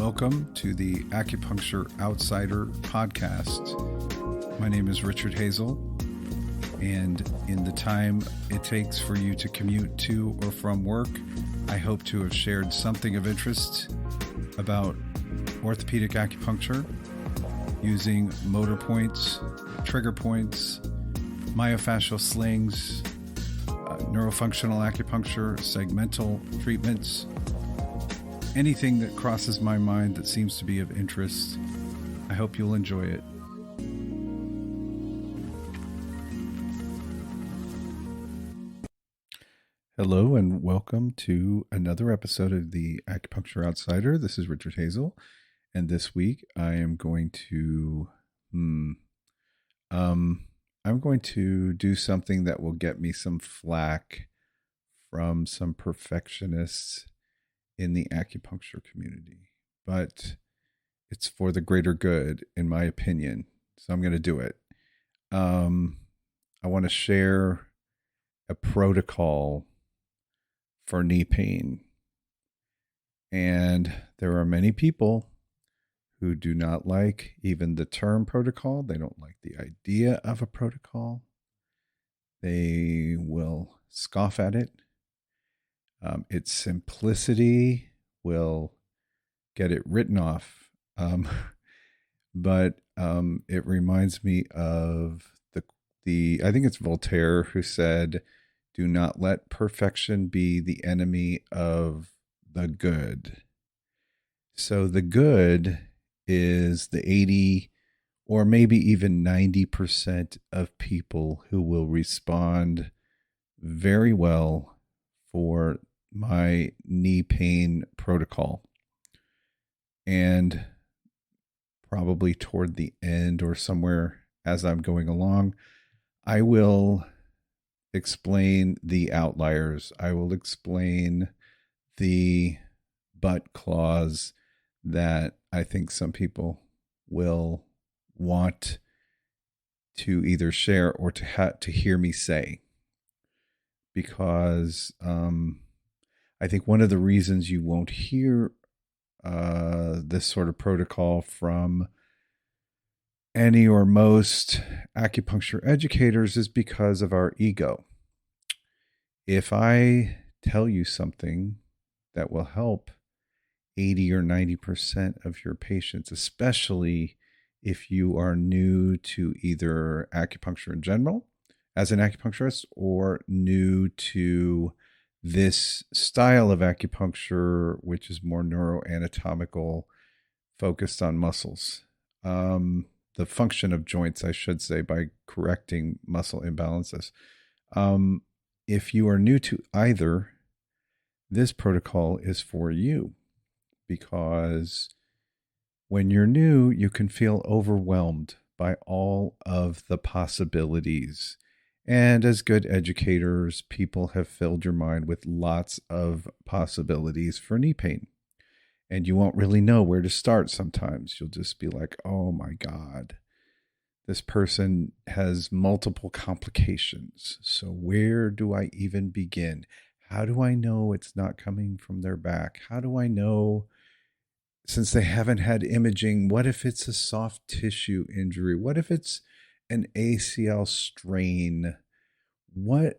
Welcome to the Acupuncture Outsider podcast. My name is Richard Hazel, and in the time it takes for you to commute to or from work, I hope to have shared something of interest about orthopedic acupuncture using motor points, trigger points, myofascial slings, neurofunctional acupuncture, segmental treatments, anything that crosses my mind that seems to be of interest. I hope you'll enjoy it. Hello and welcome to another episode of the Acupuncture Outsider. This is Richard Hazel, and this week I am going to I'm going to do something that will get me some flack from some perfectionists in the acupuncture community, but it's for the greater good, in my opinion. So I'm going to do it. I want to share a protocol for knee pain. And there are many people who do not like even the term protocol. They don't like the idea of a protocol. They will scoff at it. Its simplicity will get it written off. But it reminds me of the I think it's Voltaire who said, "Do not let perfection be the enemy of the good." So the good is the 80 or maybe even 90% of people who will respond very well for my knee pain protocol. And probably toward the end or somewhere as I'm going along, I will explain the outliers. I will explain the but clause that I think some people will want to either share or to hear me say. Because I think one of the reasons you won't hear this sort of protocol from any or most acupuncture educators is because of our ego. If I tell you something that will help 80 or 90% of your patients, especially if you are new to either acupuncture in general as an acupuncturist or new to this style of acupuncture, which is more neuroanatomical, focused on muscles. The function of joints, I should say, by correcting muscle imbalances. If you are new to either, this protocol is for you, because when you're new, you can feel overwhelmed by all of the possibilities. And as good educators, people have filled your mind with lots of possibilities for knee pain. And you won't really know where to start sometimes. You'll just be like, oh my God, this person has multiple complications. So where do I even begin? How do I know it's not coming from their back? How do I know, since they haven't had imaging, what if it's a soft tissue injury? What if it's an ACL strain?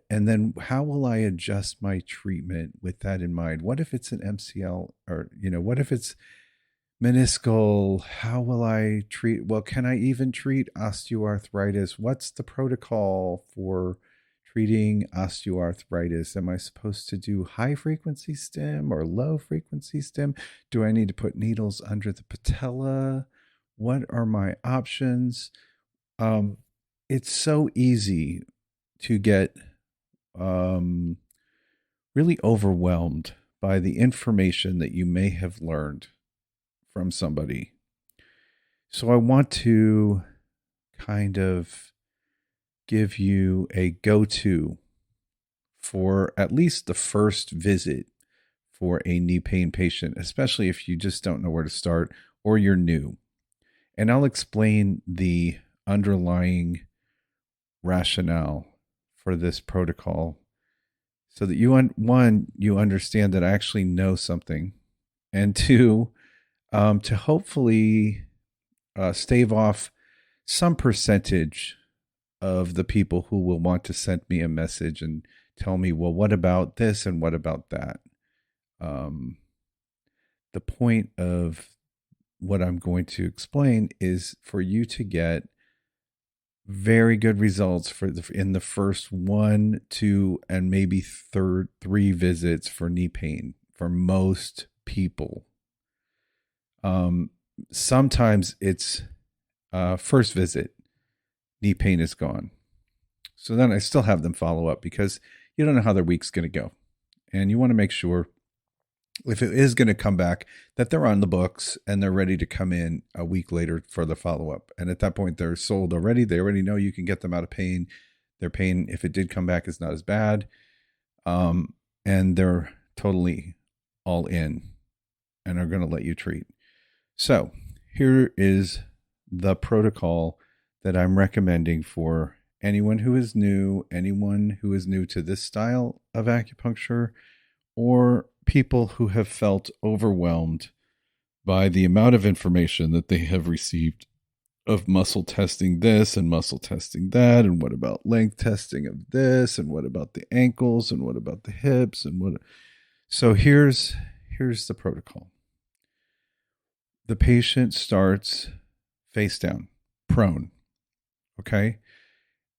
And then how will I adjust my treatment with that in mind? What if it's an MCL, or, what if it's meniscal? How will I treat? Well, can I even treat osteoarthritis? What's the protocol for treating osteoarthritis? Am I supposed to do high frequency stim or low frequency stim? Do I need to put needles under the patella? What are my options? It's so easy to get really overwhelmed by the information that you may have learned from somebody. So I want to kind of give you a go-to for at least the first visit for a knee pain patient, especially if you just don't know where to start or you're new. And I'll explain the underlying rationale for this protocol so that you understand that I actually know something, and two, to hopefully stave off some percentage of the people who will want to send me a message and tell me, well, what about this and what about that? Um, the point of what I'm going to explain is for you to get very good results in the first 1, 2, and maybe 3 visits for knee pain for most people. Sometimes it's first visit, knee pain is gone. So then I still have them follow up because you don't know how their week's going to go. And you want to make sure if it is going to come back that they're on the books and they're ready to come in a week later for the follow-up. And at that point, they're sold already. They already know you can get them out of pain. Their pain, if it did come back, is not as bad. And they're totally all in and are going to let you treat. So here is the protocol that I'm recommending for anyone who is new to this style of acupuncture, or people who have felt overwhelmed by the amount of information that they have received of muscle testing this and muscle testing that, and what about length testing of this, and what about the ankles, and what about the hips, and what. So here's the protocol. The patient starts face down, prone. Okay?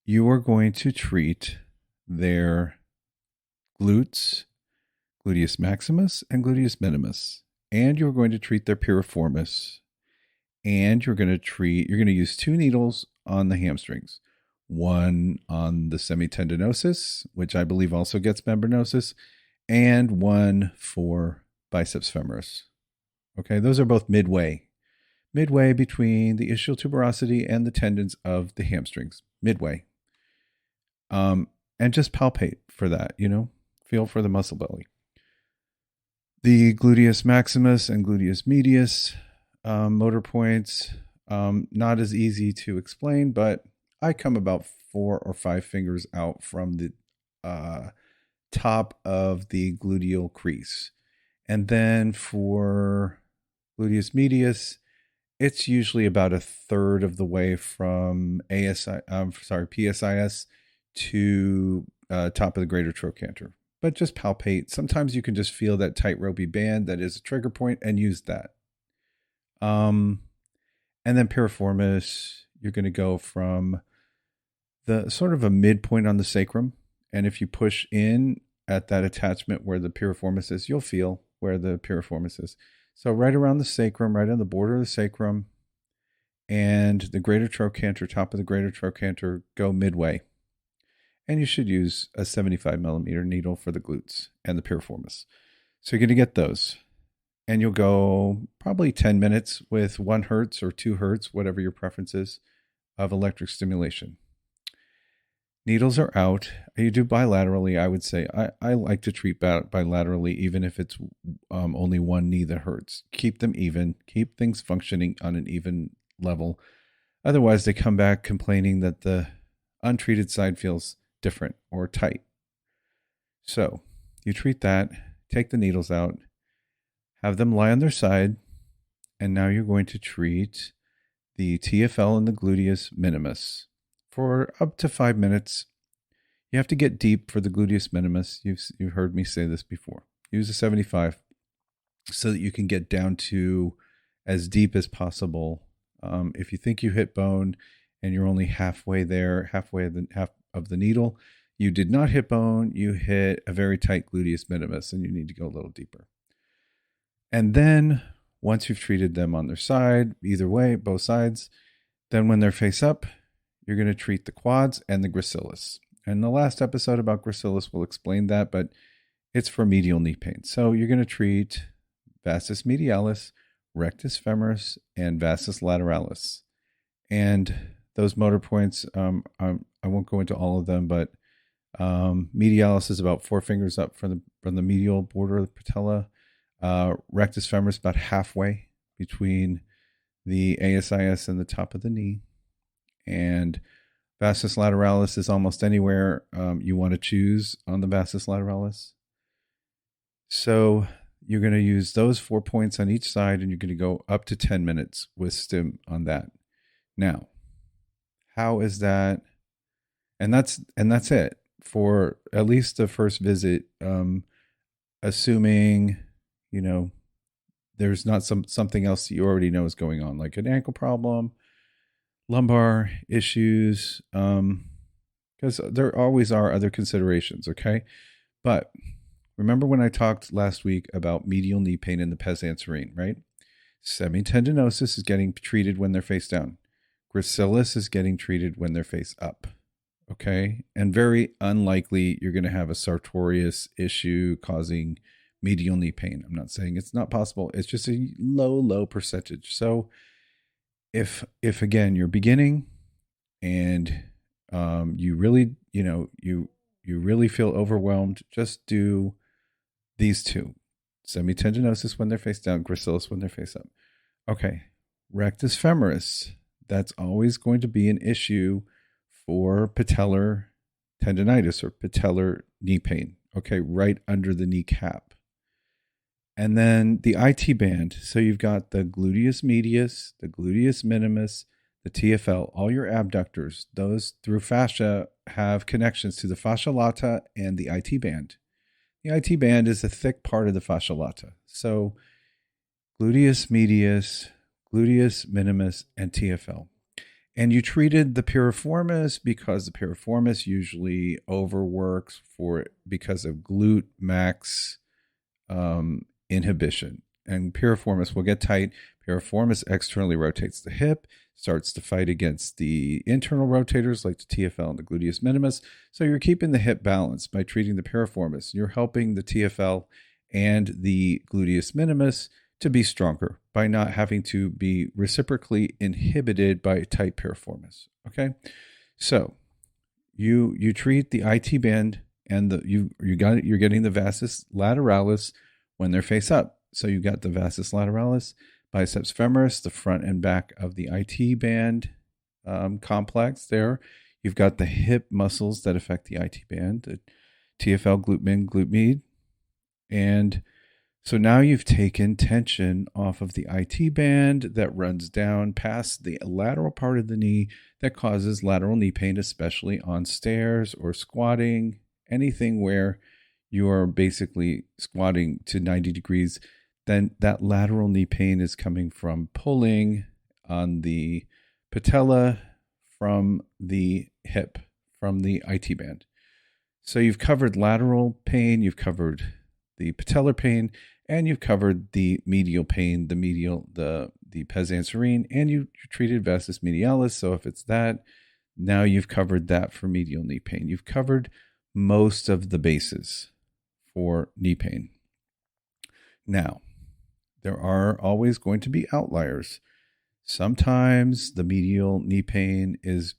You are going to treat their glutes, gluteus maximus and gluteus minimus, and you're going to treat their piriformis, and you're going to use 2 needles on the hamstrings, one on the semitendinosus, which I believe also gets membranosus, and one for biceps femoris. Okay, those are both midway between the ischial tuberosity and the tendons of the hamstrings, midway. And just palpate for that, feel for the muscle belly. The gluteus maximus and gluteus medius motor points, not as easy to explain, but I come about 4 or 5 fingers out from the top of the gluteal crease. And then for gluteus medius, it's usually about 1/3 of the way from PSIS to top of the greater trochanter. But just palpate. Sometimes you can just feel that tight ropey band that is a trigger point and use that. And then piriformis, you're going to go from the sort of a midpoint on the sacrum. And if you push in at that attachment where the piriformis is, you'll feel where the piriformis is. So right around the sacrum, right on the border of the sacrum, and the greater trochanter, top of the greater trochanter, go midway. And you should use a 75 millimeter needle for the glutes and the piriformis. So you're going to get those. And you'll go probably 10 minutes with 1 hertz or 2 hertz, whatever your preference is, of electric stimulation. Needles are out. You do bilaterally, I would say. I like to treat bilaterally, even if it's only one knee that hurts. Keep them even. Keep things functioning on an even level. Otherwise, they come back complaining that the untreated side feels different or tight. So you treat that, take the needles out, have them lie on their side, and now you're going to treat the TFL and the gluteus minimus for up to 5 minutes. You have to get deep for the gluteus minimus. You've heard me say this before. Use a 75 so that you can get down to as deep as possible. If you think you hit bone and you're only halfway there, half of the needle, you did not hit bone. You hit a very tight gluteus minimus, and you need to go a little deeper. And then once you've treated them on their side, either way, both sides, then when they're face up, you're going to treat the quads and the gracilis. And the last episode about gracilis will explain that, but it's for medial knee pain. So you're going to treat vastus medialis, rectus femoris, and vastus lateralis. And those motor points, I won't go into all of them, but medialis is about 4 fingers up from the medial border of the patella. Rectus femoris about halfway between the ASIS and the top of the knee. And vastus lateralis is almost anywhere you want to choose on the vastus lateralis. So you're going to use those 4 points on each side, and you're going to go up to 10 minutes with stim on that. Now, how is that? And that's it for at least the first visit. Assuming, you know, there's not something else that you already know is going on, like an ankle problem, lumbar issues, because there always are other considerations. Okay, but remember when I talked last week about medial knee pain in the pes anserine, right? Semitendinosus is getting treated when they're face down. Gracilis is getting treated when they're face up. Okay. And very unlikely you're going to have a sartorius issue causing medial knee pain. I'm not saying it's not possible. It's just a low percentage. So if again, you're beginning and you really, you really feel overwhelmed, just do these two. Semitendinosus when they're face down, gracilis when they're face up. Okay. Rectus femoris. That's always going to be an issue for patellar tendonitis or patellar knee pain. Okay. Right under the kneecap. And then the IT band. So you've got the gluteus medius, the gluteus minimus, the TFL, all your abductors. Those through fascia have connections to the fascia lata and the IT band. The IT band is a thick part of the fascia lata. So gluteus medius, gluteus minimus, and TFL. And you treated the piriformis because the piriformis usually overworks because of glute max inhibition. And piriformis will get tight. Piriformis externally rotates the hip, starts to fight against the internal rotators like the TFL and the gluteus minimus. So you're keeping the hip balanced by treating the piriformis. You're helping the TFL and the gluteus minimus to be stronger by not having to be reciprocally inhibited by tight piriformis. Okay, so you treat the IT band and you're getting the vastus lateralis when they're face up. So you got the vastus lateralis, biceps femoris, the front and back of the IT band complex there. You've got the hip muscles that affect the IT band, the TFL, glute min, glute med. And so now you've taken tension off of the IT band that runs down past the lateral part of the knee that causes lateral knee pain, especially on stairs or squatting, anything where you are basically squatting to 90 degrees. Then that lateral knee pain is coming from pulling on the patella from the hip, from the IT band. So you've covered lateral pain, you've covered the patellar pain, and you've covered the medial pain, the pes anserine, and you treated vastus medialis. So if it's that, now you've covered that for medial knee pain. You've covered most of the bases for knee pain. Now, there are always going to be outliers. Sometimes the medial knee pain is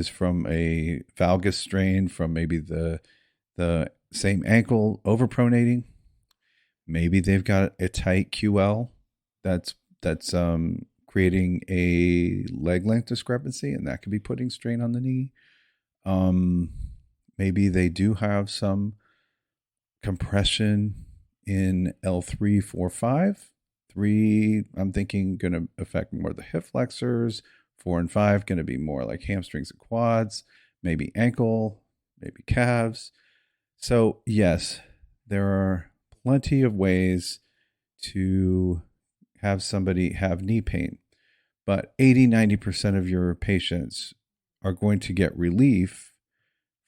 from a valgus strain from maybe the same ankle overpronating. Maybe they've got a tight QL that's creating a leg length discrepancy, and that could be putting strain on the knee. Maybe they do have some compression in L3, 4, 5. 3, I'm thinking going to affect more the hip flexors. 4 and 5 going to be more like hamstrings and quads, maybe ankle, maybe calves. So yes, there are plenty of ways to have somebody have knee pain, but 80-90% of your patients are going to get relief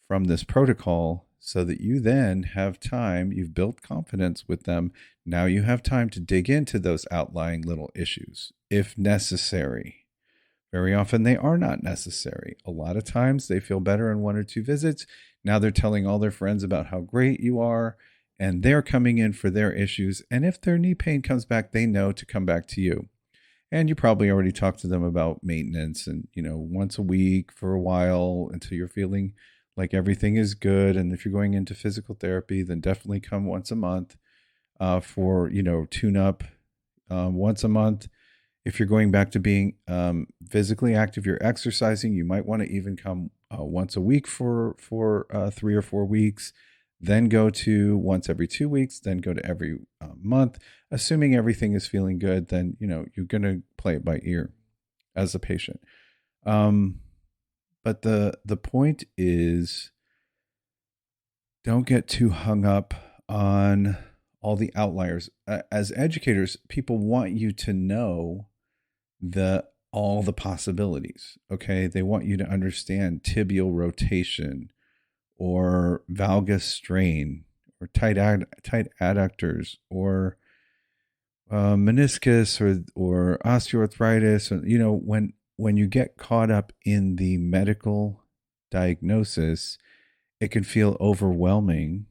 from this protocol so that you then have time, you've built confidence with them. Now you have time to dig into those outlying little issues if necessary. Very often they are not necessary. A lot of times they feel better in 1 or 2 visits. Now they're telling all their friends about how great you are, and they're coming in for their issues. And if their knee pain comes back, they know to come back to you. And you probably already talked to them about maintenance and, once a week for a while until you're feeling like everything is good. And if you're going into physical therapy, then definitely come once a month for, tune up once a month. If you're going back to being physically active, you're exercising, you might want to even come once a week for 3 or 4 weeks. then go to once every 2 weeks, then go to every month. Assuming everything is feeling good, then you're going to play it by ear as a patient. But the point is, don't get too hung up on all the outliers. As educators, people want you to know all the possibilities. Okay, they want you to understand tibial rotation, or valgus strain, or tight adductors, or meniscus, or osteoarthritis. When you get caught up in the medical diagnosis, it can feel overwhelming.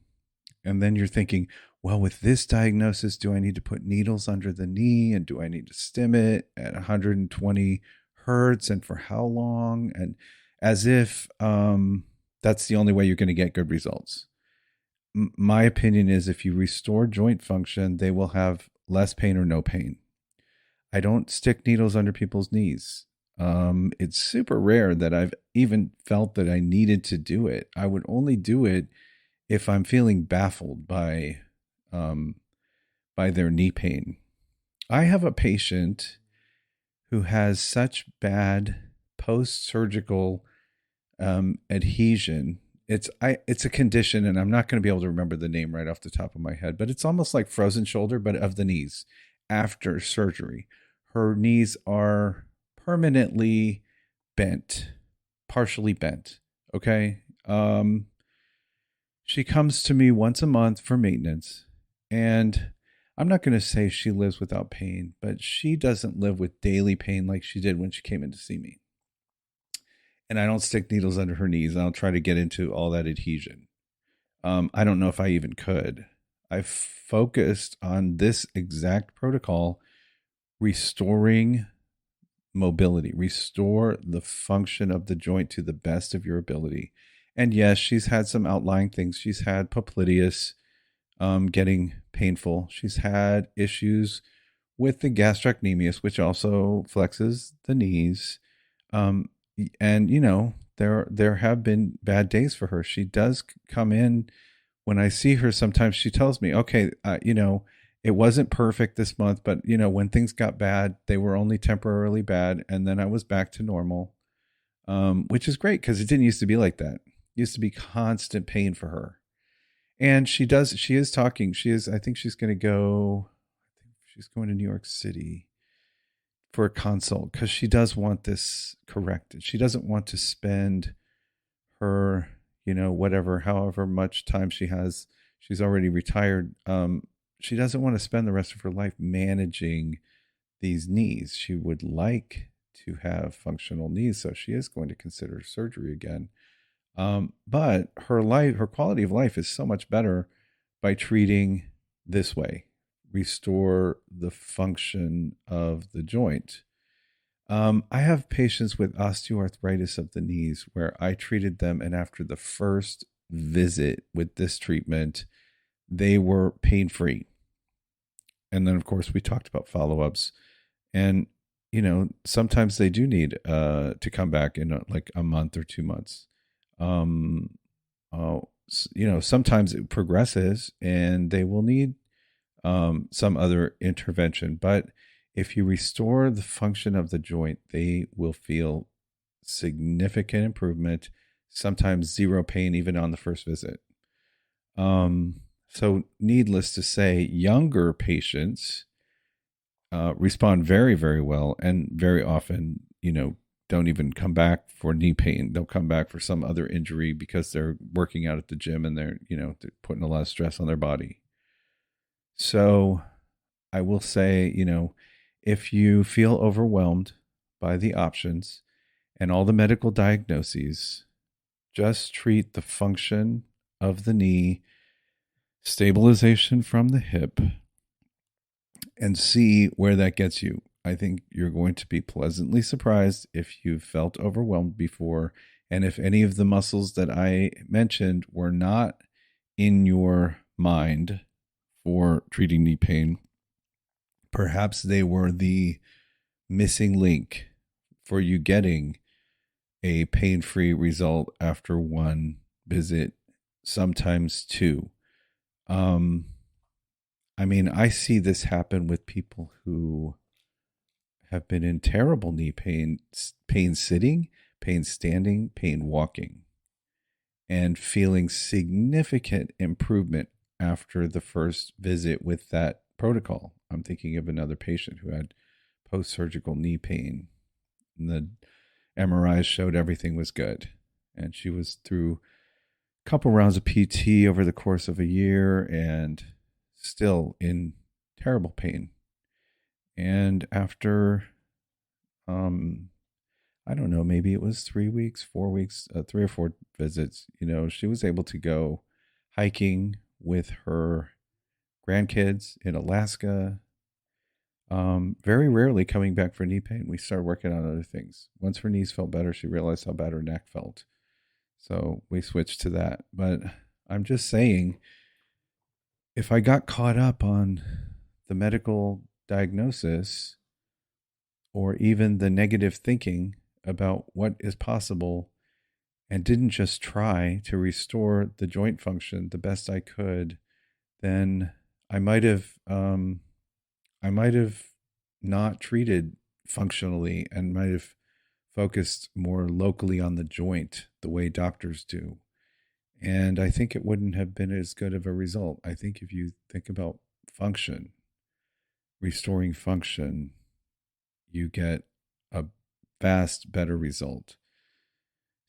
And then you're thinking, well, with this diagnosis, do I need to put needles under the knee? And do I need to stim it at 120 hertz? And for how long? And as if that's the only way you're going to get good results. My opinion is, if you restore joint function, they will have less pain or no pain. I don't stick needles under people's knees. It's super rare that I've even felt that I needed to do it. I would only do it if I'm feeling baffled by their knee pain. I have a patient who has such bad post-surgical adhesion. It's a condition, and I'm not going to be able to remember the name right off the top of my head, but it's almost like frozen shoulder, but of the knees after surgery. Her knees are permanently bent, partially bent. Okay. She comes to me once a month for maintenance, and I'm not going to say she lives without pain, but she doesn't live with daily pain like she did when she came in to see me. And I don't stick needles under her knees. I don't try to get into all that adhesion. I don't know if I even could. I focused on this exact protocol, restoring mobility, restore the function of the joint to the best of your ability. And yes, she's had some outlying things. She's had popliteus getting painful. She's had issues with the gastrocnemius, which also flexes the knees. And there have been bad days for her. She does come in. When I see her, sometimes she tells me, okay, it wasn't perfect this month, but when things got bad, they were only temporarily bad, and then I was back to normal, which is great, because it didn't used to be like that. It used to be constant pain for her. And she is talking. I think she's going to go, she's going to New York City for a consult, because she does want this corrected. She doesn't want to spend her, however much time she has. She's already retired. She doesn't want to spend the rest of her life managing these knees. She would like to have functional knees, so she is going to consider surgery again. But her quality of life is so much better by treating this way. Restore the function of the joint. I have patients with osteoarthritis of the knees where I treated them, and after the first visit with this treatment, they were pain-free. And then, of course, we talked about follow-ups. And, sometimes they do need to come back in like a month or 2 months. Sometimes it progresses and they will need some other intervention. But if you restore the function of the joint, they will feel significant improvement, sometimes zero pain, even on the first visit. So needless to say, younger patients respond very, very well, and very often, don't even come back for knee pain. They'll come back for some other injury because they're working out at the gym and they're putting a lot of stress on their body. So I will say, if you feel overwhelmed by the options and all the medical diagnoses, just treat the function of the knee, stabilization from the hip, and see where that gets you. I think you're going to be pleasantly surprised if you've felt overwhelmed before, and if any of the muscles that I mentioned were not in your mind for treating knee pain. Perhaps they were the missing link for you getting a pain-free result after one visit sometimes too. Um, I mean, I see this happen with people who have been in terrible knee pain, pain sitting, pain standing, pain walking, and feeling significant improvement after the first visit with that protocol. I'm thinking of another patient who had post surgical knee pain. And the MRIs showed everything was good. And she was through a couple rounds of PT over the course of a year and still in terrible pain. And after, I don't know, maybe it was 3 weeks, 4 weeks, 3 or 4 visits, she was able to go hiking with her grandkids in Alaska. Very rarely coming back for knee pain. We started working on other things. Once her knees felt better, she realized how bad her neck felt. So we switched to that. But I'm just saying, if I got caught up on the medical diagnosis or even the negative thinking about what is possible and didn't just try to restore the joint function the best I could, then I might have not treated functionally and might have focused more locally on the joint the way doctors do. And I think it wouldn't have been as good of a result. I think if you think about function, restoring function, you get a vast better result.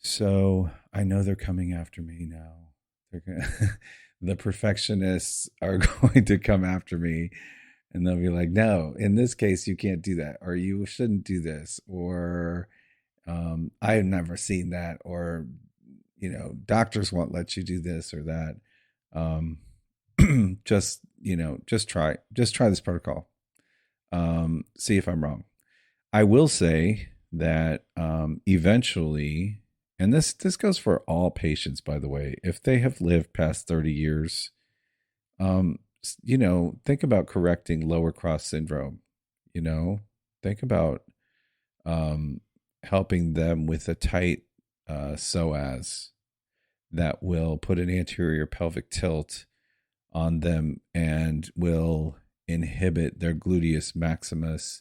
So I know they're coming after me now. They're gonna, the perfectionists are going to come after me, and they'll be like, no, in this case, you can't do that, or you shouldn't do this, or I've never seen that, or, doctors won't let you do this or that. Um, just try this protocol. See if I'm wrong. I will say that eventually, and this goes for all patients, by the way, if they have lived past 30 years, think about correcting lower cross syndrome. Think about helping them with a tight psoas that will put an anterior pelvic tilt on them and will inhibit their gluteus maximus.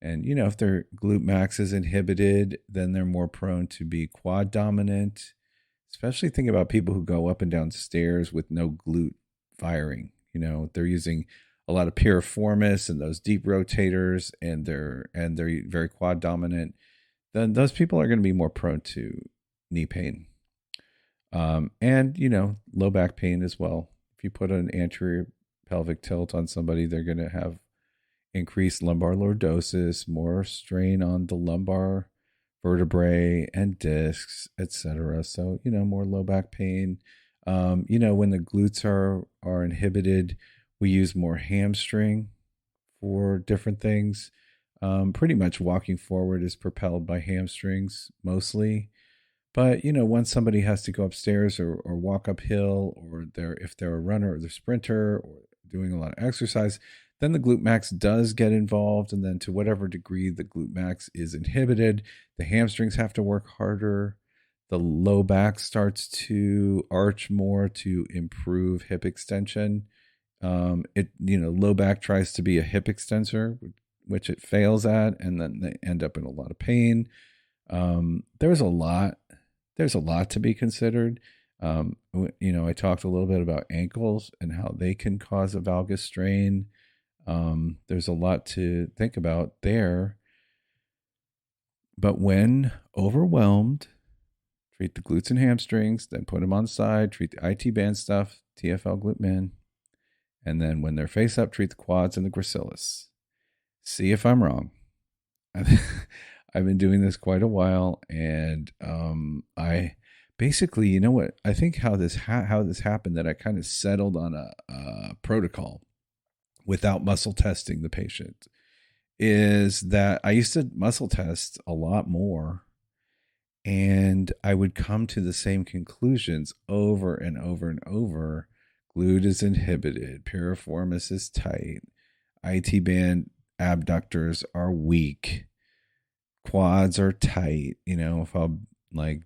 And, if their glute max is inhibited, then they're more prone to be quad dominant. Especially think about people who go up and down stairs with no glute firing. They're using a lot of piriformis and those deep rotators, and they're very quad dominant. Then those people are going to be more prone to knee pain. And low back pain as well. If you put an anterior pelvic tilt on somebody, they're going to have increased lumbar lordosis, more strain on the lumbar vertebrae and discs, etc. So, more low back pain. When the glutes are inhibited, we use more hamstring for different things. Pretty much walking forward is propelled by hamstrings mostly. But, once somebody has to go upstairs or walk uphill, or if they're a runner or they're a sprinter or doing a lot of exercise, then the glute max does get involved. And then to whatever degree the glute max is inhibited, the hamstrings have to work harder. The low back starts to arch more to improve hip extension. Low back tries to be a hip extensor, which it fails at, and then they end up in a lot of pain. There's a lot to be considered. I talked a little bit about ankles and how they can cause a valgus strain. There's a lot to think about there. But when overwhelmed, treat the glutes and hamstrings, then put them on the side, treat the IT band stuff, TFL glute min. And then when they're face up, treat the quads and the gracilis. See if I'm wrong. I've been doing this quite a while, and I basically, I think how this happened, that I kind of settled on a protocol without muscle testing the patient, is that I used to muscle test a lot more, and I would come to the same conclusions over and over and over. Glute is inhibited, piriformis is tight, IT band abductors are weak, quads are tight. If I'll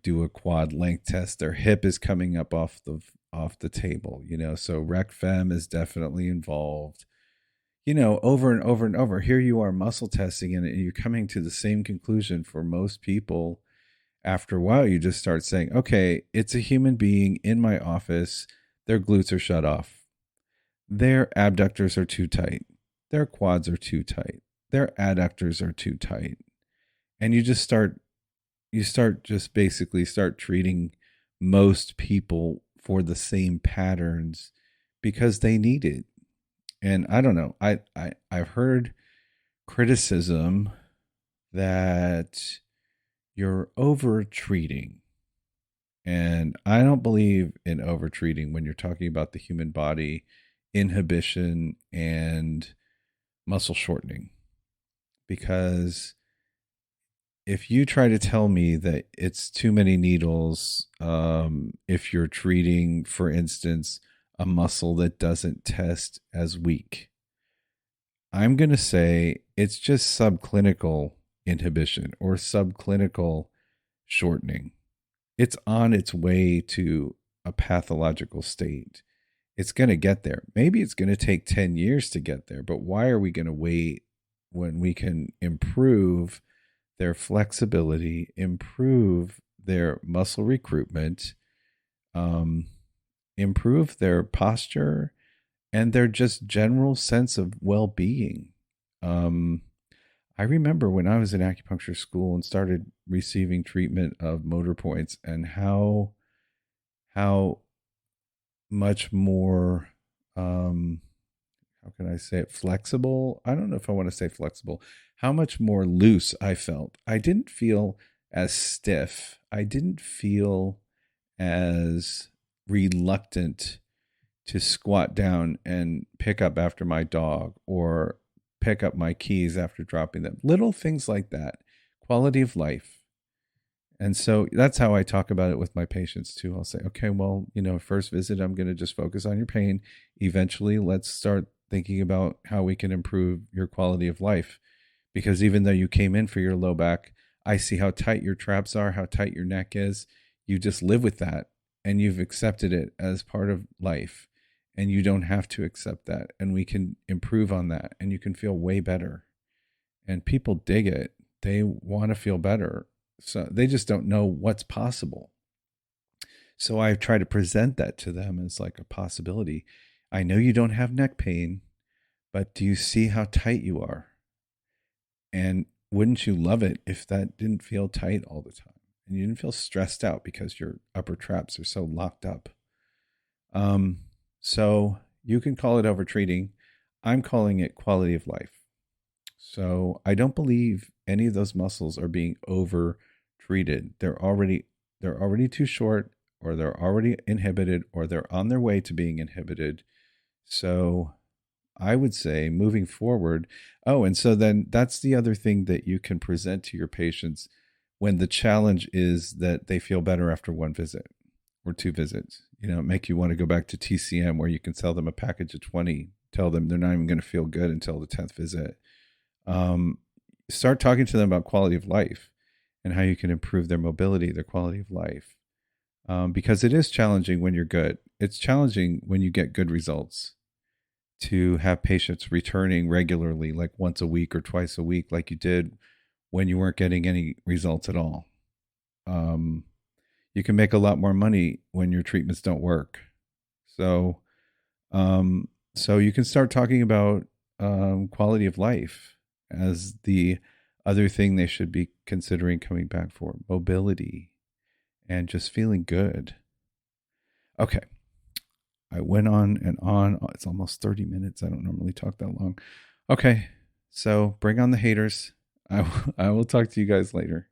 do a quad length test, their hip is coming up off the off the table, so rec fem is definitely involved, over and over and over. Here you are muscle testing, and you're coming to the same conclusion for most people. After a while, you just start saying, okay, it's a human being in my office. Their glutes are shut off. Their abductors are too tight. Their quads are too tight. Their adductors are too tight. And you basically start treating most people for the same patterns because they need it. And I don't know. I've heard criticism that you're over treating. And I don't believe in over treating when you're talking about the human body, inhibition, and muscle shortening. Because if you try to tell me that it's too many needles, if you're treating, for instance, a muscle that doesn't test as weak, I'm going to say it's just subclinical inhibition or subclinical shortening. It's on its way to a pathological state. It's going to get there. Maybe it's going to take 10 years to get there, but why are we going to wait when we can improve their flexibility, improve their muscle recruitment, improve their posture, and their just general sense of well-being? I remember when I was in acupuncture school and started receiving treatment of motor points, and how much more, how can I say it, flexible? I don't know if I want to say flexible. How much more loose I felt. I didn't feel as stiff. I didn't feel as reluctant to squat down and pick up after my dog or pick up my keys after dropping them. Little things like that. Quality of life. And so that's how I talk about it with my patients too. I'll say, okay, well, first visit, I'm going to just focus on your pain. Eventually, let's start thinking about how we can improve your quality of life. Because even though you came in for your low back, I see how tight your traps are, how tight your neck is. You just live with that and you've accepted it as part of life. And you don't have to accept that. And we can improve on that and you can feel way better. And people dig it. They want to feel better. So they just don't know what's possible. So I try to present that to them as like a possibility. I know you don't have neck pain, but do you see how tight you are? And wouldn't you love it if that didn't feel tight all the time and you didn't feel stressed out because your upper traps are so locked up? So you can call it overtreating. I'm calling it quality of life. So I don't believe any of those muscles are being over treated. They're already too short, or they're already inhibited, or they're on their way to being inhibited. So I would say moving forward. Oh, and so then that's the other thing that you can present to your patients when the challenge is that they feel better after one visit or two visits. Make you want to go back to TCM where you can sell them a package of 20, tell them they're not even going to feel good until the 10th visit. Start talking to them about quality of life and how you can improve their mobility, their quality of life. Because it is challenging when you're good. It's challenging when you get good results to have patients returning regularly, like once a week or twice a week, like you did when you weren't getting any results at all. You can make a lot more money when your treatments don't work. So you can start talking about quality of life as the other thing they should be considering coming back for: mobility and just feeling good. Okay. I went on and on. It's almost 30 minutes. I don't normally talk that long. Okay. So bring on the haters. I will talk to you guys later.